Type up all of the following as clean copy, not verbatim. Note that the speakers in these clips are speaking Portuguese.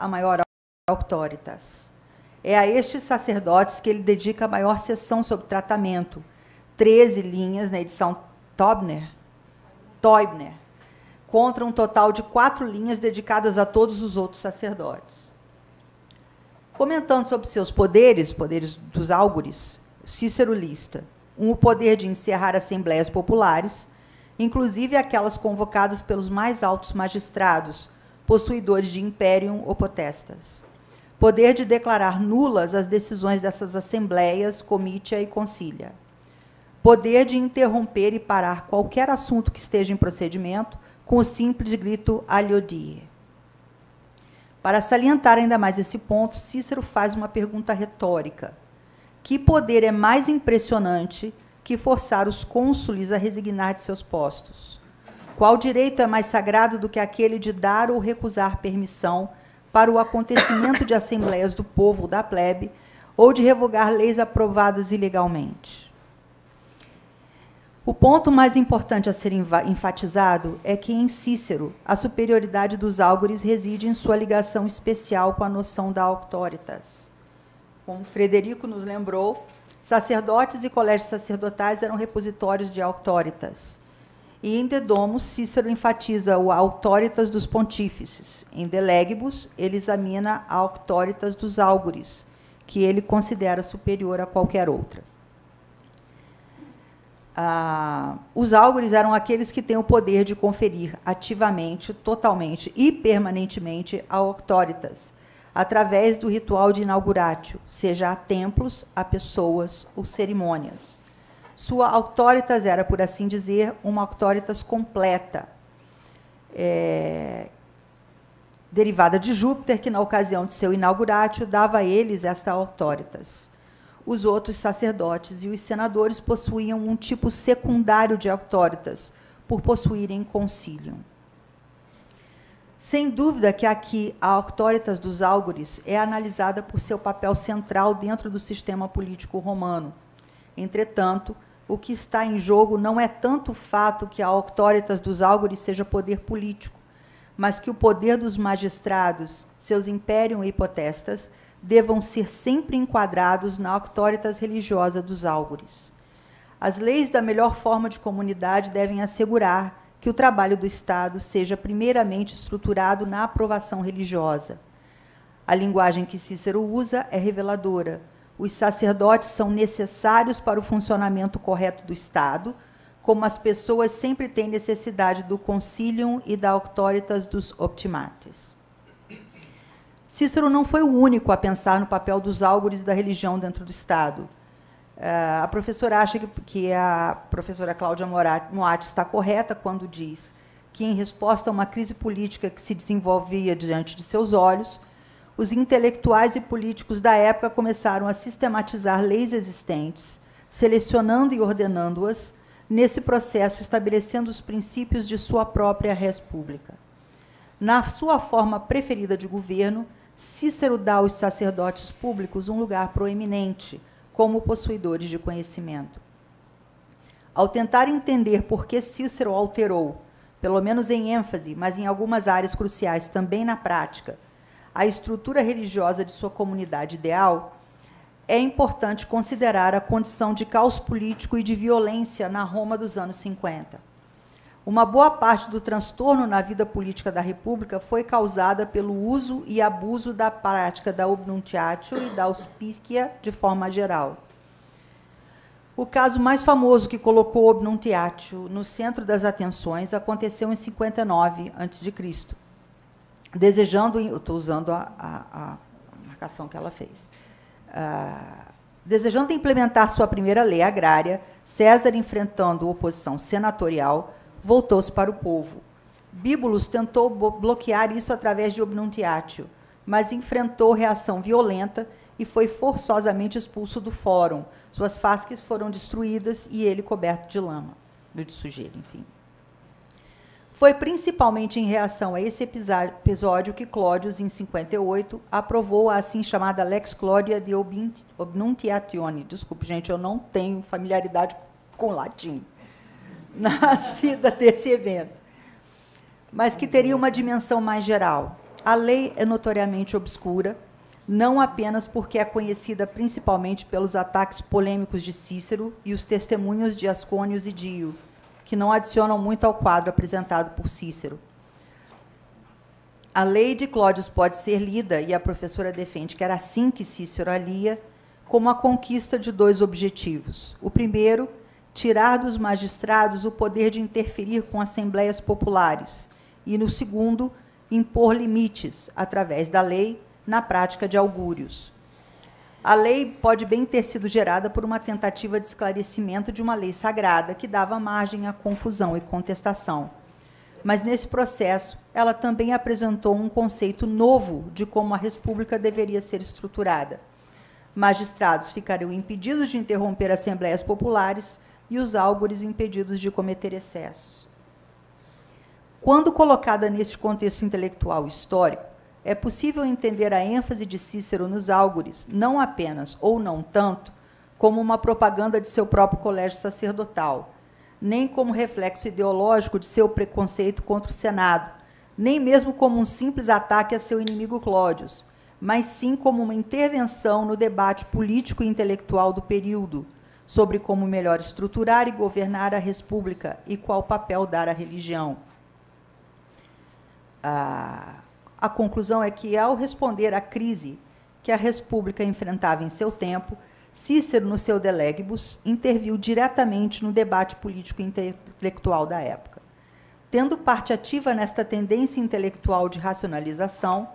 a maior auctoritas. É a estes sacerdotes que ele dedica a maior seção sobre tratamento, 13 linhas na edição Teubner, contra um total de 4 linhas dedicadas a todos os outros sacerdotes. Comentando sobre seus poderes dos álgures, Cícero lista o poder de encerrar assembleias populares, inclusive aquelas convocadas pelos mais altos magistrados, possuidores de imperium ou potestas. Poder de declarar nulas as decisões dessas assembleias, comitia e concilia. Poder de interromper e parar qualquer assunto que esteja em procedimento com o simples grito aliodie. Para salientar ainda mais esse ponto, Cícero faz uma pergunta retórica. Que poder é mais impressionante que forçar os cônsules a resignar de seus postos? Qual direito é mais sagrado do que aquele de dar ou recusar permissão para o acontecimento de assembleias do povo ou da plebe, ou de revogar leis aprovadas ilegalmente? O ponto mais importante a ser enfatizado é que, em Cícero, a superioridade dos álgures reside em sua ligação especial com a noção da auctoritas. Como Frederico nos lembrou, sacerdotes e colégios sacerdotais eram repositórios de auctoritas. E em De Domus, Cícero enfatiza o auctoritas dos pontífices. Em De Legibus, ele examina a auctoritas dos álgures, que ele considera superior a qualquer outra. Os álgures eram aqueles que têm o poder de conferir ativamente, totalmente e permanentemente a auctoritas, através do ritual de inauguratio, seja a templos, a pessoas ou cerimônias. Sua auctoritas era, por assim dizer, uma auctoritas completa, derivada de Júpiter, que, na ocasião de seu inauguratio, dava a eles esta auctoritas. Os outros sacerdotes e os senadores possuíam um tipo secundário de auctoritas, por possuírem concilium. Sem dúvida que aqui a auctoritas dos álgures é analisada por seu papel central dentro do sistema político romano. Entretanto, o que está em jogo não é tanto o fato que a auctoritas dos álgures seja poder político, mas que o poder dos magistrados, seus imperium e potestas, devam ser sempre enquadrados na auctoritas religiosa dos álgures. As leis da melhor forma de comunidade devem assegurar que o trabalho do Estado seja primeiramente estruturado na aprovação religiosa. A linguagem que Cícero usa é reveladora. Os sacerdotes são necessários para o funcionamento correto do Estado, como as pessoas sempre têm necessidade do concilium e da auctoritas dos optimates. Cícero não foi o único a pensar no papel dos álgures da religião dentro do Estado. A professora acha que a professora Cláudia Moatti está correta quando diz que, em resposta a uma crise política que se desenvolvia diante de seus olhos, os intelectuais e políticos da época começaram a sistematizar leis existentes, selecionando e ordenando-as, nesse processo estabelecendo os princípios de sua própria res pública. Na sua forma preferida de governo, Cícero dá aos sacerdotes públicos um lugar proeminente, como possuidores de conhecimento. Ao tentar entender por que Cícero alterou, pelo menos em ênfase, mas em algumas áreas cruciais também na prática, a estrutura religiosa de sua comunidade ideal, é importante considerar a condição de caos político e de violência na Roma dos anos 50. Uma boa parte do transtorno na vida política da República foi causada pelo uso e abuso da prática da obnuntiatio e da auspicia de forma geral. O caso mais famoso que colocou o obnuntiatio no centro das atenções aconteceu em 59 a.C., desejando, estou usando a marcação que ela fez, desejando implementar sua primeira lei agrária, César, enfrentando oposição senatorial, voltou-se para o povo. Bíbulos tentou bloquear isso através de obnuntiatio, mas enfrentou reação violenta e foi forçosamente expulso do fórum. Suas fasques foram destruídas e ele coberto de lama, de sujeira, enfim. Foi principalmente em reação a esse episódio que Clódius, em 58, aprovou a assim chamada Lex Claudia de Obnuntiatione. Desculpe, gente, eu não tenho familiaridade com latim, nascida desse evento, mas que teria uma dimensão mais geral. A lei é notoriamente obscura, não apenas porque é conhecida principalmente pelos ataques polêmicos de Cícero e os testemunhos de Ascônio e Dio, que não adicionam muito ao quadro apresentado por Cícero. A lei de Cláudio pode ser lida, e a professora defende que era assim que Cícero a lia, como a conquista de dois objetivos. O primeiro, tirar dos magistrados o poder de interferir com assembleias populares, e, no segundo, impor limites, através da lei, na prática de augúrios. A lei pode bem ter sido gerada por uma tentativa de esclarecimento de uma lei sagrada que dava margem à confusão e contestação. Mas, nesse processo, ela também apresentou um conceito novo de como a república deveria ser estruturada. Magistrados ficariam impedidos de interromper assembleias populares e os áugures impedidos de cometer excessos. Quando colocada neste contexto intelectual histórico, é possível entender a ênfase de Cícero nos áugures, não apenas, ou não tanto, como uma propaganda de seu próprio colégio sacerdotal, nem como reflexo ideológico de seu preconceito contra o Senado, nem mesmo como um simples ataque a seu inimigo Cláudius, mas sim como uma intervenção no debate político e intelectual do período, sobre como melhor estruturar e governar a república e qual papel dar à religião. A conclusão é que, ao responder à crise que a república enfrentava em seu tempo, Cícero, no seu De Legibus, interviu diretamente no debate político e intelectual da época. Tendo parte ativa nesta tendência intelectual de racionalização,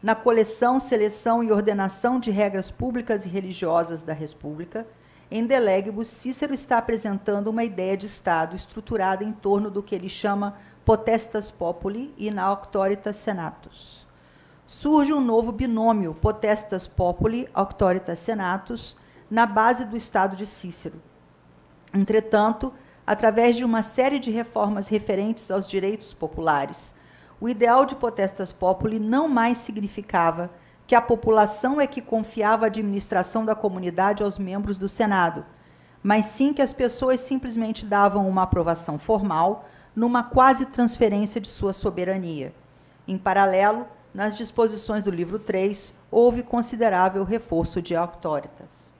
na coleção, seleção e ordenação de regras públicas e religiosas da República, em De Legibus, Cícero está apresentando uma ideia de Estado estruturada em torno do que ele chama potestas populi e na auctoritas senatus. Surge um novo binômio, potestas populi, auctoritas senatus, na base do Estado de Cícero. Entretanto, através de uma série de reformas referentes aos direitos populares, o ideal de potestas populi não mais significava que a população é que confiava a administração da comunidade aos membros do Senado, mas sim que as pessoas simplesmente davam uma aprovação formal numa quase transferência de sua soberania. Em paralelo, nas disposições do livro 3, houve considerável reforço de auctoritas.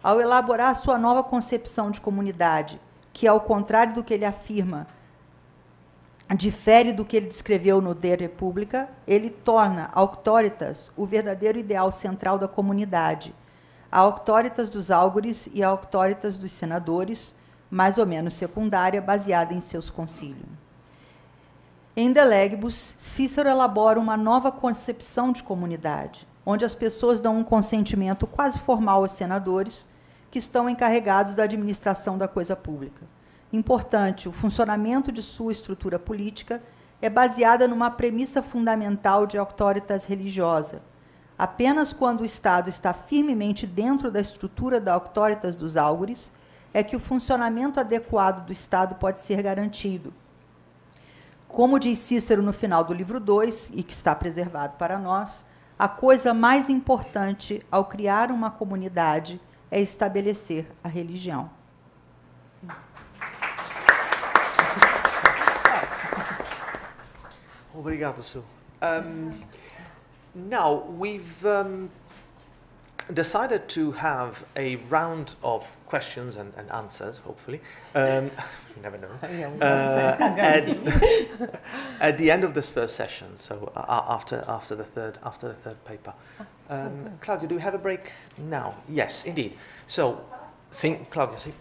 Ao elaborar sua nova concepção de comunidade, que, ao contrário do que ele afirma, difere do que ele descreveu no De República, ele torna auctoritas o verdadeiro ideal central da comunidade, a auctoritas dos áugures e a auctoritas dos senadores, mais ou menos secundária, baseada em seus concílios. Em De Legibus, Cícero elabora uma nova concepção de comunidade, onde as pessoas dão um consentimento quase formal aos senadores, que estão encarregados da administração da coisa pública. Importante, o funcionamento de sua estrutura política é baseada numa premissa fundamental de auctoritas religiosa. Apenas quando o Estado está firmemente dentro da estrutura da auctoritas dos áugures é que o funcionamento adequado do Estado pode ser garantido. Como diz Cícero no final do livro 2, e que está preservado para nós, a coisa mais importante ao criar uma comunidade é estabelecer a religião. Obrigado, Sue. Now, we've decided to have a round of questions and answers, hopefully. You never know. At the end of this first session, so after the third paper. Claudia, do we have a break now? Yes, indeed. So, Claudia, see.